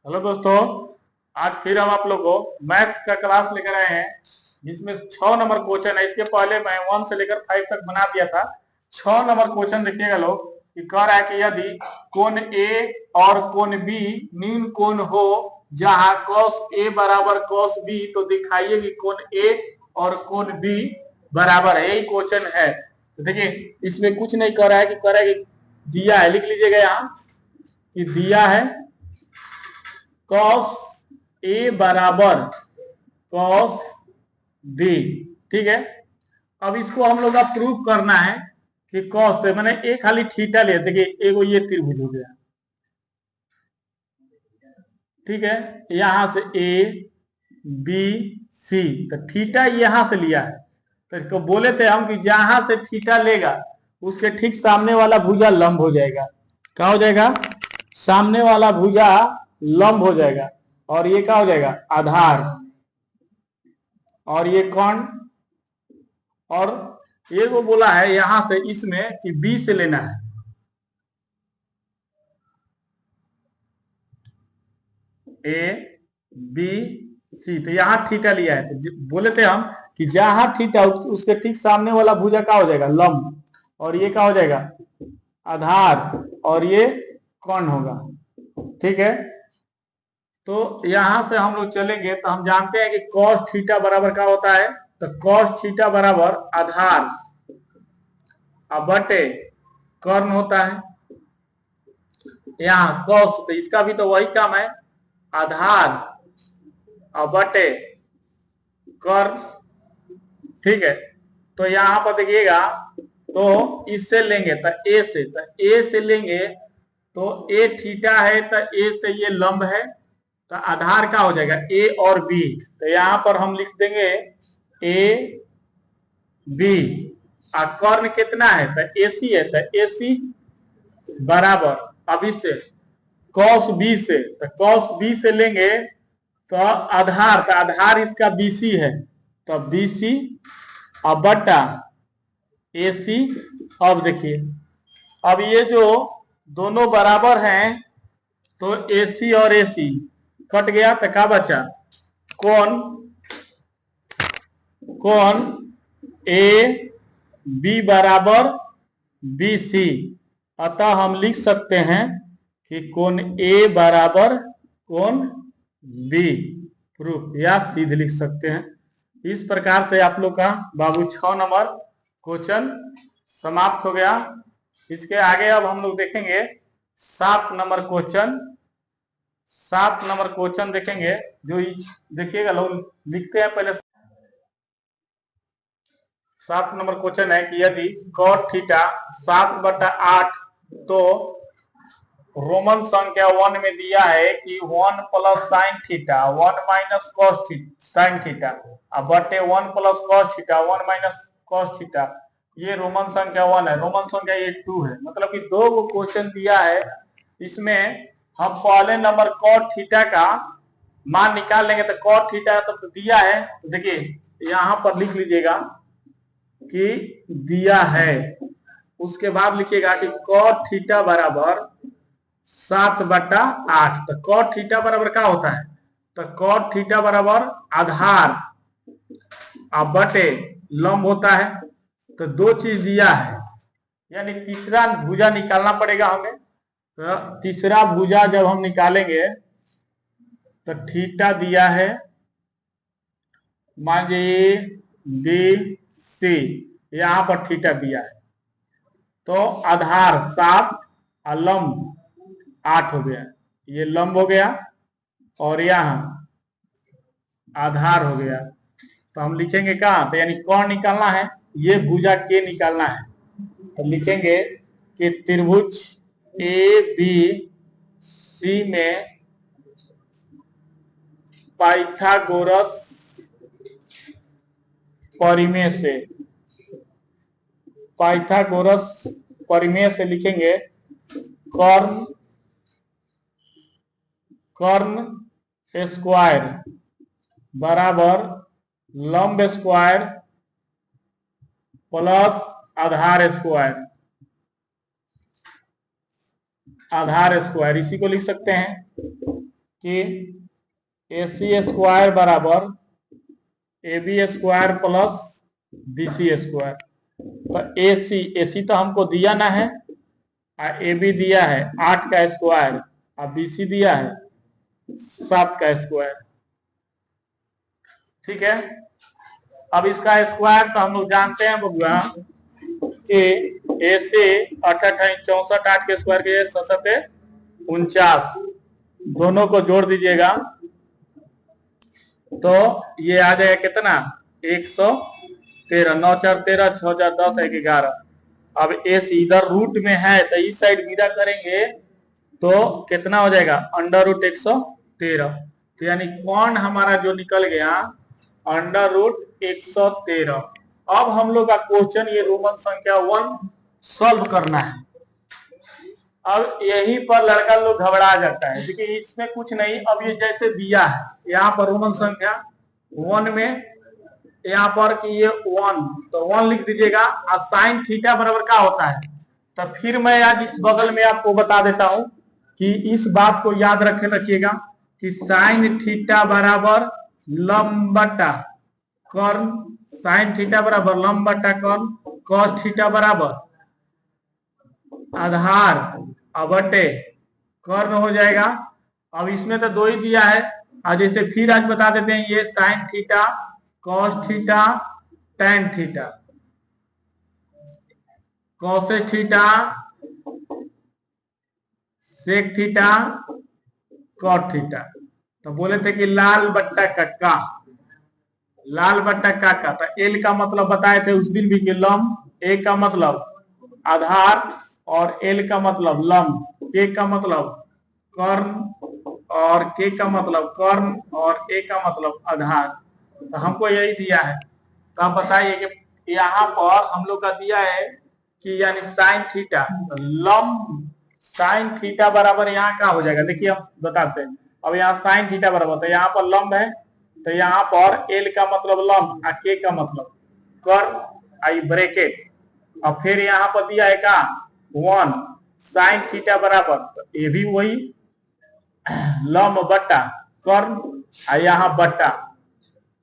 Hello दोस्तों, आज फिर हम आप लोग को मैथ्स का क्लास लेकर आए हैं जिसमें 6 नंबर क्वेश्चन है। इसके पहले मैं 1 से लेकर 5 तक बना दिया था। 6 नंबर क्वेश्चन देखिएगा लोग कि कह रहा है कि यदि कोण ए और कोण बी न्यून कोण हो जहां cos ए बराबर cos बी, तो दिखाइए कि कोण ए और कोण बी बराबर है। यही क्वेश्चन है। तो देखिए इसमें कुछ नहीं कर रहा है कि कह रहा है कि दिया है, लिख लीजिएगा यहाँ कि दिया है cos ए बराबर cos बी। ठीक है, अब इसको हम लोग का प्रूव करना है कि cos, तो मैंने एक खाली थीटा लिया। देखिए एगो ये त्रिभुज हो गया, ठीक है, यहां से ए बी सी, तो थीटा यहां से लिया है। तो इसको बोले थे हम कि जहां से थीटा लेगा उसके ठीक सामने वाला भुजा लंब हो जाएगा। क्या हो जाएगा? सामने वाला भुजा लंब हो जाएगा और ये क्या हो जाएगा? आधार। और ये कौन? और ये वो बोला है यहां से इसमें कि बी से लेना है, ए बी सी, तो यहां थीटा लिया है। तो बोले थे हम कि जहां थीटा उसके ठीक सामने वाला भुजा क्या हो जाएगा? लंब। और ये क्या हो जाएगा? आधार। और ये कौन होगा? ठीक है, तो यहां से हम लोग चलेंगे तो हम जानते हैं कि cos थीटा बराबर क्या होता है। तो cos थीटा बराबर आधार बटे कर्ण होता है। यहाँ cos, तो इसका भी तो वही काम है, आधार बटे कर्ण। ठीक है, तो यहाँ पर देखिएगा, तो इससे लेंगे तो ए से लेंगे तो ए थीटा है, तो ए से ये लंब है, तो आधार क्या हो जाएगा? ए और बी। तो यहां पर हम लिख देंगे ए बी। कर्ण कितना है? तो एसी है, तो एसी बराबर अभी से cos बी से, तो cos बी से लेंगे तो आधार, तो आधार इसका बीसी है, तो बीसी अब बटा एसी। अब देखिए, अब ये जो दोनों बराबर हैं तो एसी और एसी कट गया, तो क्या बचा? कौन कौन ए बी बराबर बी सी। अतः हम लिख सकते हैं कि कोण ए बराबर कोण बी। प्रूफ या सीध लिख सकते हैं। इस प्रकार से आप लोग का बाबू 6 नंबर क्वेश्चन समाप्त हो गया। इसके आगे अब हम लोग देखेंगे 7 नंबर क्वेश्चन। 7 नंबर क्वेश्चन देखेंगे, जो देखिएगा लोग लिखते हैं पहले। 7 नंबर क्वेश्चन है कि यदि cot थीटा 7/8, तो रोमन संख्या 1 में दिया है कि 1 plus sine theta 1 minus cos sine theta बटे 1 plus cos theta 1 minus cos theta. ये रोमन संख्या 1 है, रोमन संख्या ये 2 है। मतलब कि दो वो क्वेश्चन दिया है। इसमें हम पहले नंबर cot थीटा का मान निकाल लेंगे। तो cot थीटा तो दिया है, तो देखिए यहां पर लिख लीजिएगा कि दिया है। उसके बाद लिखिएगा कि cot थीटा बराबर 7/8। तो cot थीटा बराबर क्या होता है? तो cot थीटा बराबर आधार बटे लंब होता है। तो दो चीज दिया है, यानी तीसरा भुजा निकालना पड़ेगा हमें। तो तीसरा भुजा जब हम निकालेंगे तो थीटा दिया है, मान लीजिए बी सी, यहां पर थीटा दिया है, तो आधार 7 और लंब 8 हो गया। ये लंब हो गया और यहां आधार हो गया। तो हम लिखेंगे कहां? तो यानी कौन निकालना है? ये भुजा के निकालना है। तो लिखेंगे कि त्रिभुज ए बी सी में पाइथागोरस परिमेय से, पाइथागोरस परिमेय से लिखेंगे कर्ण कर्ण स्क्वायर बराबर लंब स्क्वायर प्लस आधार स्क्वायर। आधार स्क्वायर इसी को लिख सकते हैं। कि AC स्क्वायर बराबर AB square plus BC square. तो AC तो हमको दिया ना है, और AB दिया है 8 का स्क्वायर, और BC दिया है 7 का स्क्वायर। ठीक है, अब इसका स्क्वायर तो हम लोग जानते हैं बबुआ कि AC 64 8 के स्क्वायर के 49, दोनों को जोड़ दीजिएगा तो ये आ जाएगा कितना 113, 9 4 13, 6 4 10, 1 11। अब एस इधर रूट में है तो इस साइड विदा करेंगे तो कितना हो जाएगा अंडर रूट 113। तो यानी कौन हमारा जो निकल गया अंडर रूट 113। अब हम लोग का क्वेश्चन ये रोमन संख्या 1 सॉल्व करना है। अब यहीं पर लड़का लोग घबरा जाता है, देखिए इसमें कुछ नहीं। अब ये जैसे दिया है यहाँ पर रोमन संख्या 1 में, यहाँ पर कि ये 1, तो 1 लिख दीजिएगा। और साइन थीटा बराबर क्या होता है, तो फिर मैं आज इस बगल में आपको बता देता हूं कि इस बात को याद रखिएगा कि साइन थीटा बराबर लंब बटा कर्ण, साइन थीटा बराबर लंब बटा कर्ण, कॉस थीटा बराबर आधार बटे कर्ण हो जाएगा। अब इसमें तो 2 ही दिया है, और जैसे फिर आज बता देते हैं ये sine theta, cos theta, tan theta, cosec theta, sec theta, cot theta. तो बोले थे कि लाल बट्टा कक्का, लाल बट्टा काका। तो एल का मतलब बताए थे उस दिन भी कि लंब, ए का मतलब आधार, और एल का मतलब लंब, के का मतलब कर्ण, और के का मतलब कर्ण, और ए का मतलब आधार। तो हमको यही दिया है। तो आप बताइए कि यहाँ पर हम लोग का दिया है कि यानी साइन थीटा, तो लंब साइन थीटा बराबर यहाँ क्या हो जाएगा, देखिए हम बताते हैं। अब यहाँ साइन थीटा बराबर, तो यहाँ पर लंब है, तो यहाँ पर एल का मतलब लंब, और के का मतलब कर्ण, आई ब्रैकेट, और फिर यहाँ पर दिया है का 1 साइन थीटा बराबर, तो ये भी वही लंब बट्टा कर्ण, और यहाँ बट्टा,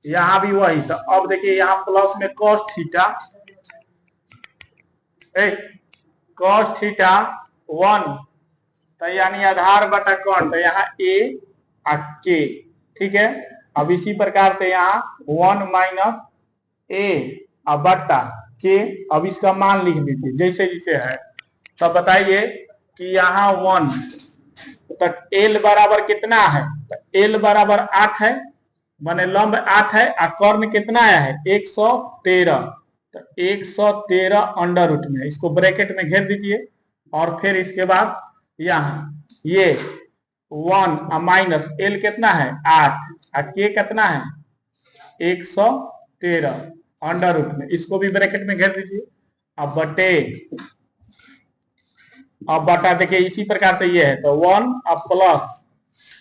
यहाँ भी वही। तो अब देखिए यहाँ प्लस में कॉस थीटा, कॉस थीटा 1, तो यानी आधार बटा कर्ण, तो यहाँ ए और के। ठीक है, अब इसी प्रकार से यहाँ 1 माइनस ए और बट्टा के। अब इसका मान लिख दीजिए जैसे जैसे है। तो बताइए कि यहाँ 1 तक एल बराबर कितना है, तो एल बराबर 8 है, माने लंब 8 है, और कर्ण कितना आया है 113। तो 113 अंडर रूट में, इसको ब्रैकेट में घेर दीजिए। और फिर इसके बाद यहाँ ये 1 माइनस एल कितना है 8, और के कितना है 113 अंडर रूट में, इसको भी ब्रैकेट में घेर दीजिए। अब बटे, अब बटा देखिए इसी प्रकार से ये है, तो 1 अब प्लस,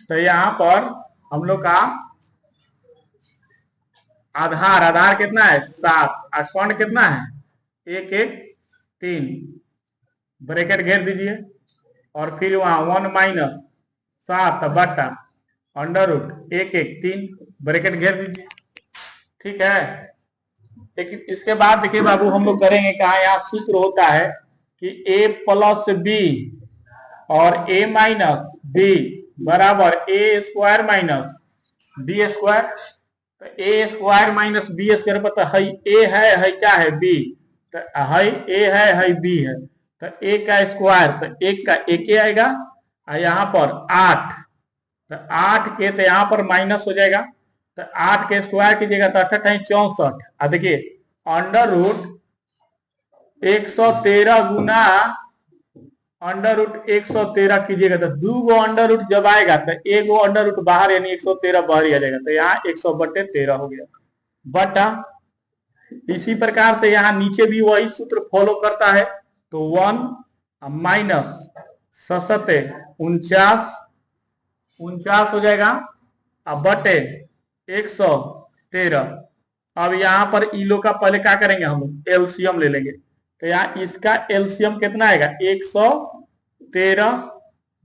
तो यहाँ पर हम लोग का आधार, आधार कितना है 7, और कर्ण कितना है 1 1 3, ब्रैकेट घेर दीजिए। और फिर वहां 1 माइनस 7 बटा अंडर रूट 1 1 3, ब्रैकेट घेर दीजिए। ठीक है, लेकिन इसके बाद देखिए बाबू हम लोग करेंगे कहा, यहाँ सूत्र होता है कि a प्लस बी और a माइनस बी बराबर ए स्क्वायर माइनस बी स्क्वायर। तो ए स्क्वायर माइनस बी स्क्वायर पर, तो है क्या है बी, तो है ए है बी है, तो ए का स्क्वायर, तो एक का एक आएगा, और यहाँ पर 8, तो 8 के तो यहाँ पर माइनस हो जाएगा, तो 8 के स्क्वायर कीजिएगा तो 8 64। देखिए अंडर रूट 113 गुना अंडर रूट 113 कीजिएगा, तो 2 गो अंडर रूट जब आएगा तो 1 गो अंडर रूट बाहर, यानी 113 बाहर ही आ जाएगा, तो यहाँ 100/13 हो गया बटा। इसी प्रकार से यहाँ नीचे भी वही सूत्र फॉलो करता है, तो 1 माइनस 49 हो जाएगा, अब बटे 113। अब यहाँ पर इलो का पहले क्या करेंगे, हम एलसीएम ले लेंगे। तो यहाँ इसका एलसीएम कितना आएगा 113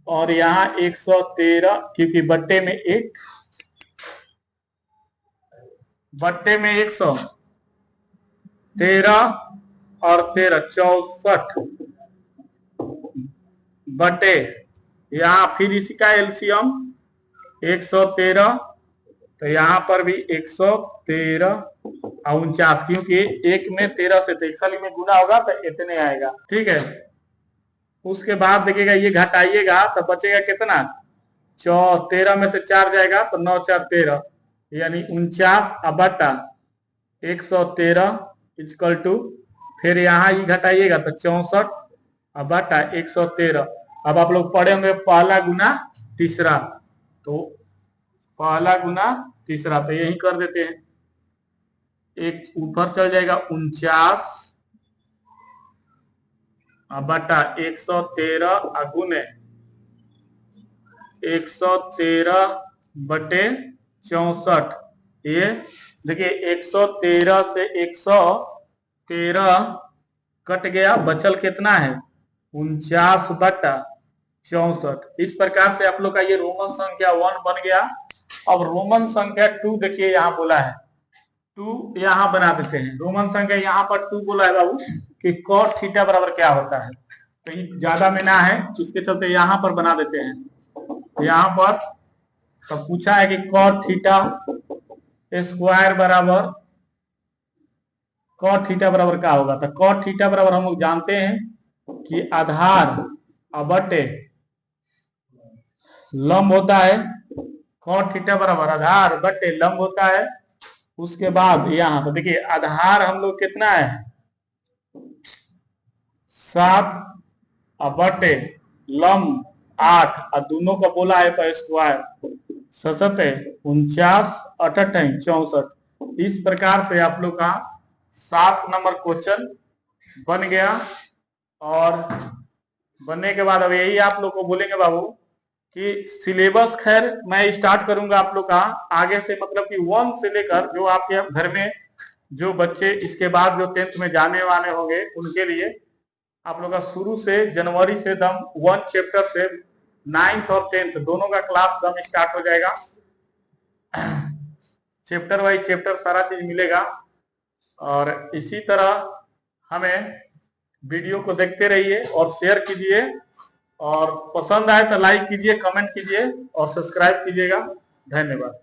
और यहाँ 113, क्योंकि बट्टे में 113 और 13 64 बटे, यहाँ फिर इसी का एलसीएम 113, तो यहाँ पर भी 113 और 49, क्योंकि एक में 13 से तो 41 में गुना होगा तो इतने आएगा। ठीक है, उसके बाद देखिएगा ये घटाइएगा तो बचेगा कितना, 13 में से 4 जाएगा तो 9 4 13, यानी 49 बटा 113 इक्वल टू, फिर यहाँ ही घटाइएगा तो 64 बटा 113। अब आप लोग पढ़े होंगे पहला गुना तीसरा, तो पहला गुना तीसरा, तो यही कर देते हैं। एक ऊपर चल जाएगा 49 बटा 113 गुने 113 बटे 64। ये देखिए 113 से 113 कट गया, बचल कितना है 49 बटा 64। इस प्रकार से आप लोग का ये रोमन संख्या 1 बन गया। अब रोमन संख्या 2 देखिए यहाँ बोला है, 2 यहाँ बना देते हैं। रोमन संख्या यहाँ पर 2 बोला है बाबू कि cos थीटा बराबर क्या होता है, तो ये ज्यादा में ना है, इसके चलते यहाँ पर बना देते हैं। यहाँ पर तो पूछा है कि cos थीटा स्क्वायर बराबर, cos थीटा बराबर क्या होगा, तो cos थीटा बराबर हम लोग जानते हैं कि आधार बटे लंब होता है। cos थीटा बराबर आधार बटे लंब होता है। उसके बाद यहाँ तो देखिए आधार हम लोग कितना है 7 बटे लंब 8, और दोनों का बोला है तो स्क्वायर 7 49 8 64। इस प्रकार से आप लोग का 7 नंबर क्वेश्चन बन गया। और बनने के बाद अब यही आप लोग को बोलेंगे बाबू कि सिलेबस खैर मैं स्टार्ट करूंगा आप लोग का आगे से, मतलब कि 1 से लेकर जो आपके घर में जो बच्चे इसके बाद जो 10th में जाने वाले होंगे उनके लिए आप लोग का शुरू से जनवरी से दम 1 चैप्टर से 9th और 10th दोनों का क्लास दम स्टार्ट हो जाएगा। चैप्टर वाइज चैप्टर सारा चीज मिलेगा। और इसी तरह हमें वीडियो को देखते रहिए और शेयर कीजिए, और पसंद आए तो लाइक कीजिए, कमेंट कीजिए और सब्सक्राइब कीजिएगा। धन्यवाद।